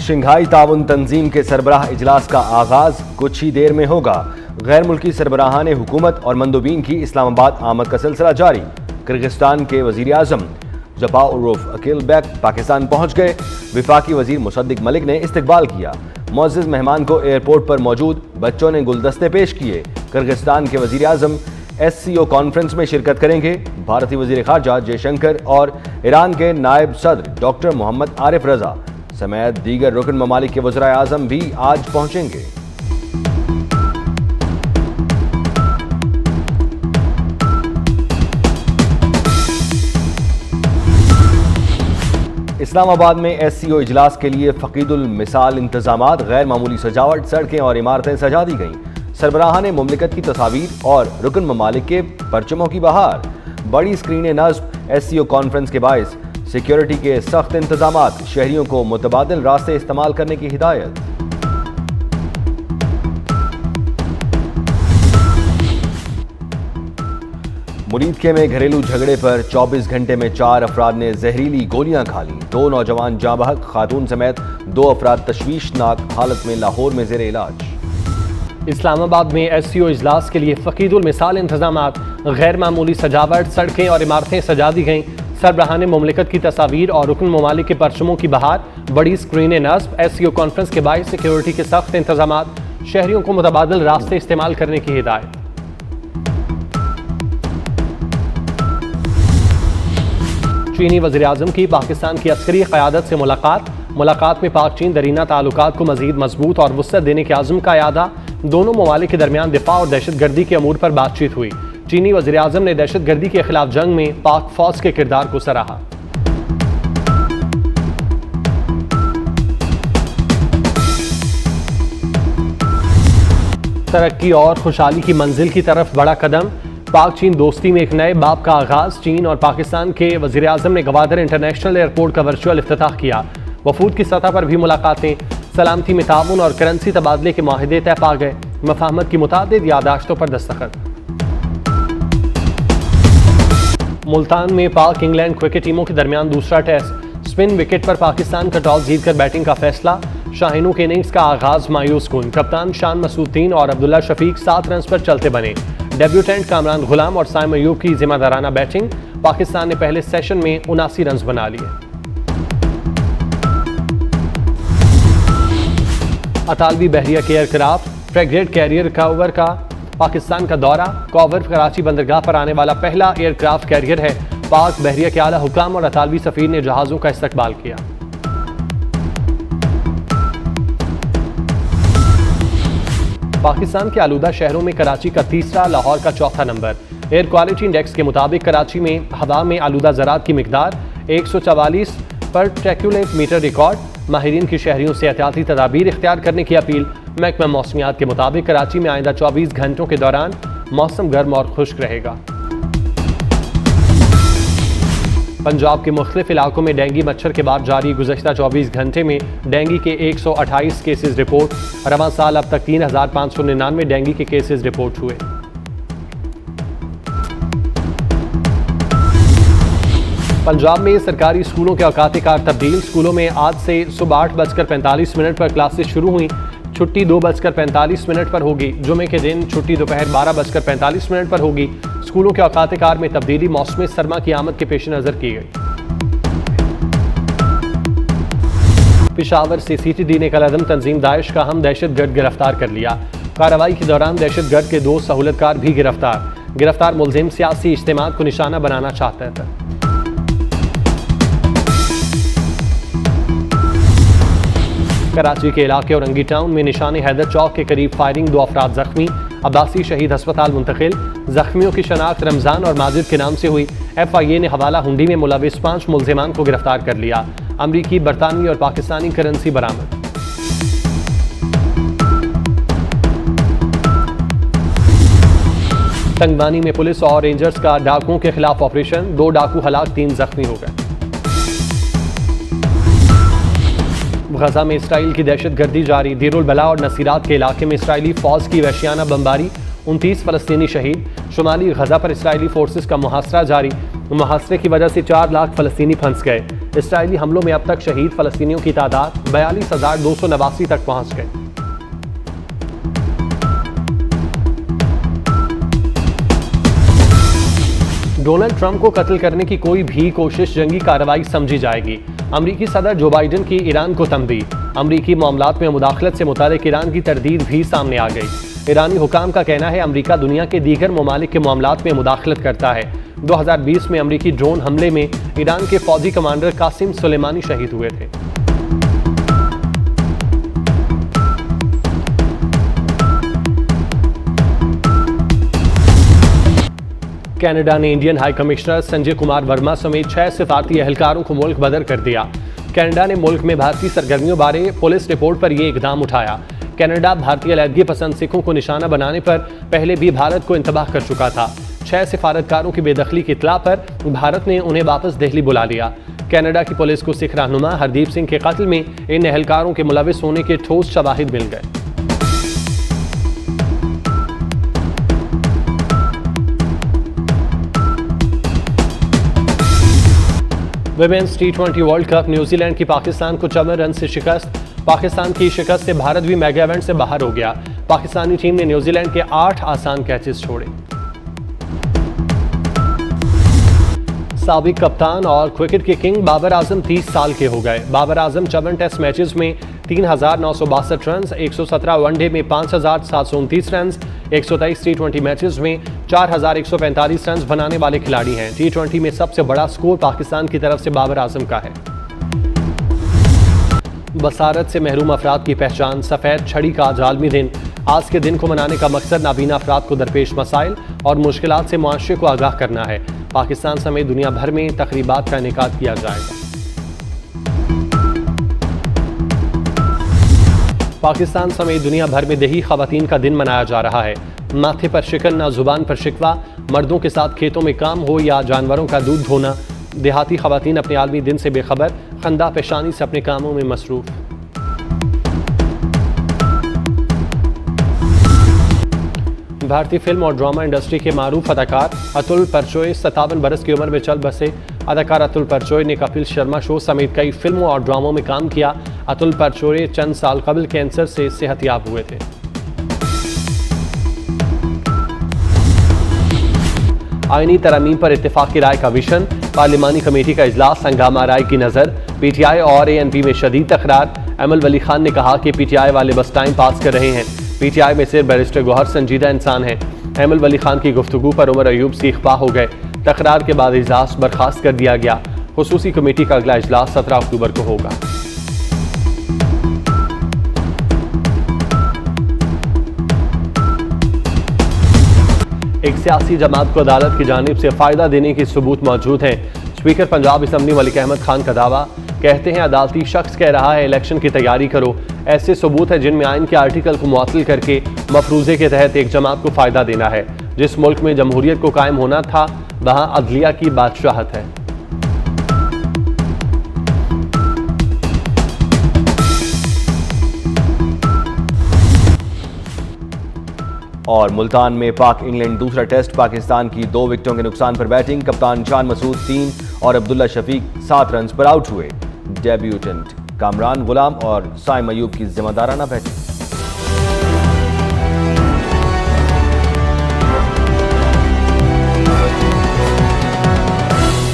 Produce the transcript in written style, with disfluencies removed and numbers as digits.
Shanghai ताउन तंजीम के सरबराह इजलास का आगाज कुछ ही देर में होगा। गैर मुल्की सरबराहान हुकूमत और मंदूबीन की इस्लामाबाद आमद का सिलसिला जारी। किर्गिस्तान के वजीर आजम जबाउरुफ अकीलबेक पाकिस्तान पहुंच गए। विफाकी वजीर मुसद्दिक मलिक ने इस्तकबाल किया। मुअज़्ज़िज़ मेहमान को एयरपोर्ट पर मौजूद बच्चों ने गुलदस्ते पेश किए। किर्गिस्तान के वजीर आजम SCO कॉन्फ्रेंस में शिरकत करेंगे। भारतीय वजीर खारजा जयशंकर और ईरान के नायब सदर डॉक्टर मोहम्मद आरिफ रजा समेत दीगर रुकन ममालिक के वज़राए आज़म भी आज पहुंचेंगे। इस्लामाबाद में SCO इजलास के लिए फ़कीदुल मिसाल इंतजामात, गैर मामूली सजावट, सड़कें और इमारतें सजा दी गईं। सरबराहान मुमलिकत की तस्वीर और रुकन ममालिक के परचमों की बहार। बड़ी स्क्रीन नस्ब। SCO कॉन्फ्रेंस के बायस सिक्योरिटी के सख्त इंतजामात। शहरियों को मुतबादिल रास्ते इस्तेमाल करने की हिदायत। मुरीदके में घरेलू झगड़े पर 24 घंटे में 4 अफराद ने जहरीली गोलियां खा लीं। 2 नौजवान जाँ बहक, खातून समेत 2 अफराद तशवीशनाक हालत में लाहौर में ज़ेर इलाज। इस्लामाबाद में SCO इजलास के लिए फ़कीदुल मिसाल इंतजामात, गैर मामूली सजावट, सड़कें और इमारतें सजा दी गईं। सरबराहान मुमलिकत की तस्वीर और रुकन ममालिक के परचमों की बहार। बड़ी स्क्रीन नस्ब। SCO कॉन्फ्रेंस के बायस सिक्योरिटी के सख्त इंतजामात। शहरियों को मुतबादिल रास्ते इस्तेमाल करने की हिदायत। चीनी वज़ीर आज़म की पाकिस्तान की अस्करी क़यादत से मुलाकात में पाक चीन दरीना ताल्लुकात को मज़ीद मजबूत और वुसअत देने के आज़म का इरादा। दोनों ममालिक के दरमियान दिफा और दहशतगर्दी के अमूर पर बातचीत हुई। चीनी वज़ीर आज़म ने दहशतगर्दी के खिलाफ जंग में पाक फौज के किरदार को सराहा। तरक्की और खुशहाली की मंजिल की तरफ बड़ा कदम। पाक चीन दोस्ती में एक नए बाब का आगाज। चीन और पाकिस्तान के वज़ीर आज़म ने गवादर इंटरनेशनल एयरपोर्ट का वर्चुअल इफ्तिताह किया। वफूद की सतह पर भी मुलाकातें। सलामती में ताउन और करेंसी तबादले के माहिदे तय पा गए। मफाहमत की मुतादिद यादाश्तों पर दस्तखत। मुल्तान में पाक इंग्लैंड क्रिकेट टीमों के दरमियान दूसरा टेस्ट। स्पिन विकेट पर पाकिस्तान का टॉस जीतकर बैटिंग का फैसला। शाहीनों के इनिंग्स का आगाज मायूस कुन। कप्तान शान मसूद्दीन और अब्दुल्ला शफीक 7 रन पर चलते बने। डेब्यूटेंट कामरान गुलाम और साइम अयूब की जिम्मेदाराना बैटिंग। पाकिस्तान ने पहले सेशन में 79 रन बना लिए। अतालवी बहरिया के एयरक्राफ्ट फ्रेगेट कैरियर कावर का पाकिस्तान का दौरा। कावर कराची बंदरगाह पर आने वाला पहला एयरक्राफ्ट कैरियर है। पाक बहरिया के आला हुकाम और अतालवी सफीर ने जहाज़ों का इस्तकबाल किया। पाकिस्तान के आलूदा शहरों में कराची का तीसरा, लाहौर का चौथा नंबर। एयर क्वालिटी इंडेक्स के मुताबिक कराची में हवा में आलूदा ज़रात की मिकदार 144 पर ट्रैक्यूलेट मीटर रिकॉर्ड। माहिरीन की शहरियों से एहतियाती तदाबीर इख्तियार करने की अपील। महकमा मौसमियात के मुताबिक कराची में आइंदा 24 घंटों के दौरान मौसम गर्म और खुश्क रहेगा। पंजाब के मुख्तलिफ इलाकों में डेंगू मच्छर के बाद जारी। गुज़श्ता 24 घंटे में डेंगू के 128 केसेस रिपोर्ट। रवां साल अब तक 3599 डेंगू के केसेस रिपोर्ट हुए। पंजाब में सरकारी स्कूलों के औकात कार तब्दील। स्कूलों में आज से सुबह 8:45 पर क्लासेस शुरू हुई। छुट्टी 2:45 पर होगी। जुमे के दिन छुट्टी दोपहर 12:45 पर होगी। स्कूलों के औकात कार में तब्दीली मौसम सरमा की आमद के पेश नज़र की गई। पेशावर से CTD ने कल अदम तंजीम दाइश का हम दहशतगर्द गिरफ्तार कर लिया। कार्रवाई के दौरान दहशतगर्द के 2 सहूलतकार भी गिरफ्तार मुलजिम सियासी इज्तिमात को निशाना बनाना चाहता था। कराची के इलाके औरंगी टाउन में निशानी हैदर चौक के करीब फायरिंग। 2 अफराद जख्मी। अब्बासी शहीद अस्पताल मुंतकिल। जख्मियों की शनाख्त रमजान और माजिद के नाम से हुई। FIA ने हवाला हुंडी में मुलविस 5 मुलजिमान को गिरफ्तार कर लिया। अमरीकी, बरतानवी और पाकिस्तानी करेंसी बरामद। तंगवानी में पुलिस और रेंजर्स का डाकुओं के खिलाफ ऑपरेशन। 2 डाकू हलाक, 3 जख्मी हो गए। गजा में इसराइल की दहशतगर्दी जारी। दीरुल बला और नसीरात के इलाके में इसराइली फौज की वहशियाना बमबारी। 29 फलस्तीनी शहीद। शुमाली गजा पर इसराइली फोर्सेस का मुहासरा जारी। मुहासरे की वजह से 4 लाख फलस्तीनी फंस गए। इसराइली हमलों में अब तक शहीद फलस्तीनियों की तादाद 42,289 तक पहुंच गई। डोनाल्ड ट्रंप को कत्ल करने की कोई भी कोशिश जंगी कार्रवाई समझी जाएगी। अमरीकी सदर जो बाइडेन की ईरान को तंबीह। अमरीकी मामलात में मुदाखलत से मुतालिक ईरान की तरदीद भी सामने आ गई। ईरानी हुकाम का कहना है अमरीका दुनिया के दीगर ममालिक के मामलात में मुदाखलत करता है। 2020 में अमरीकी ड्रोन हमले में ईरान के फौजी कमांडर कासिम सुलेमानी शहीद हुए थे। कनाडा ने Indian high commissioner Sanjay Kumar Verma समेत 6 सिफारती एहलकारों को मुल्क बदर कर दिया। कनाडा ने मुल्क में भारतीय सरगर्मियों बारे पुलिस रिपोर्ट पर यह इकदाम उठाया। कनाडा भारतीय अलहदगी पसंद सिखों को निशाना बनाने पर पहले भी भारत को इंतबाह कर चुका था। 6 सिफारतकारों की बेदखली की इत्तला पर भारत ने उन्हें वापस दिल्ली बुला लिया। कनाडा की पुलिस को सिख रहनुमा हरदीप सिंह के कत्ल में इन एहलकारों के मुलविस होने के ठोस शवाहिद मिल गए। Women's T20 world cup New Zealand की पाकिस्तान को 54 रन से शिकस्त। पाकिस्तान की शिकस्त से भारत भी मेगा इवेंट से बाहर हो गया। पाकिस्तानी टीम ने न्यूजीलैंड के 8 आसान कैचेस छोड़े। साबिक कप्तान और क्रिकेट के किंग बाबर आजम 30 साल के हो गए। बाबर आजम 54 टेस्ट मैचेस में 3,962 रन, 117 वनडे में 5,729 रन, 123 T20 मैचेस में 4,145 रन बनाने वाले खिलाड़ी हैं। T20 में सबसे बड़ा स्कोर पाकिस्तान की तरफ से बाबर आजम का है। बसारत से महरूम अफराद की पहचान, सफ़ेद छड़ी का आज आलमी दिन। आज के दिन को मनाने का मकसद नाबीना अफराद को दरपेश मसाइल और मुश्किलात से मुआशरे को आगाह करना है। पाकिस्तान समेत दुनिया भर में तकरीबात का इनेकाद किया जाएगा। पाकिस्तान समेत दुनिया भर में देही खवातीन का दिन मनाया जा रहा है। माथे पर शिकन ना जुबान पर शिकवा। मर्दों के साथ खेतों में काम हो या जानवरों का दूध धोना, देहाती खवातीन अपने आलमी दिन से बेखबर, खंदा पेशानी से अपने कामों में मसरूफ। भारतीय फिल्म और ड्रामा इंडस्ट्री के मारूफ अदाकार अतुल परचोई 57 बरस की उम्र में चल बसे। अदाकार अतुल परचोई ने कपिल शर्मा शो समेत कई फिल्मों और ड्रामों में काम किया। अतुल परचोई चंद साल कबल कैंसर से सेहतयाब हुए थे। आईनी तरमीम पर इत्तेफाक की राय का विजन। पार्लिमानी कमेटी का इजलास हंगामा राय की नजर। पीटीआई और ANP में शदीद तकरार। अमल वली खान ने कहा कि पीटीआई वाले बस टाइम पास कर रहे हैं। पीटीआई में सिर्फ बैरिस्टर गौहर संजीदा इंसान हैं। अमल वली खान की गुफ्तगू पर उमर अयूब सीखपा हो गए। तकरार के बाद इजलास बर्खास्त कर दिया गया। खुसूसी कमेटी का अगला इजलास 17 अक्टूबर को होगा। एक सियासी जमात को अदालत की जानिब से फायदा देने के सबूत मौजूद हैं। स्पीकर पंजाब असम्बली मलिक अहमद खान का दावा। कहते हैं अदालती शख्स कह रहा है इलेक्शन की तैयारी करो। ऐसे सबूत है जिनमें आइन के आर्टिकल को मुअत्तल करके मफरूजे के तहत एक जमात को फायदा देना है। जिस मुल्क में जमहूरियत को कायम होना था वहां अदलिया की बादशाहत है। और मुल्तान में पाक इंग्लैंड दूसरा टेस्ट। पाकिस्तान की 2 विकेटों के नुकसान पर बैटिंग। कप्तान शान मसूद 3 और अब्दुल्ला शफीक 7 रन पर आउट हुए। डेब्यूटेंट कामरान गुलाम और साइम अयूब की जिम्मेदाराना बैटिंग।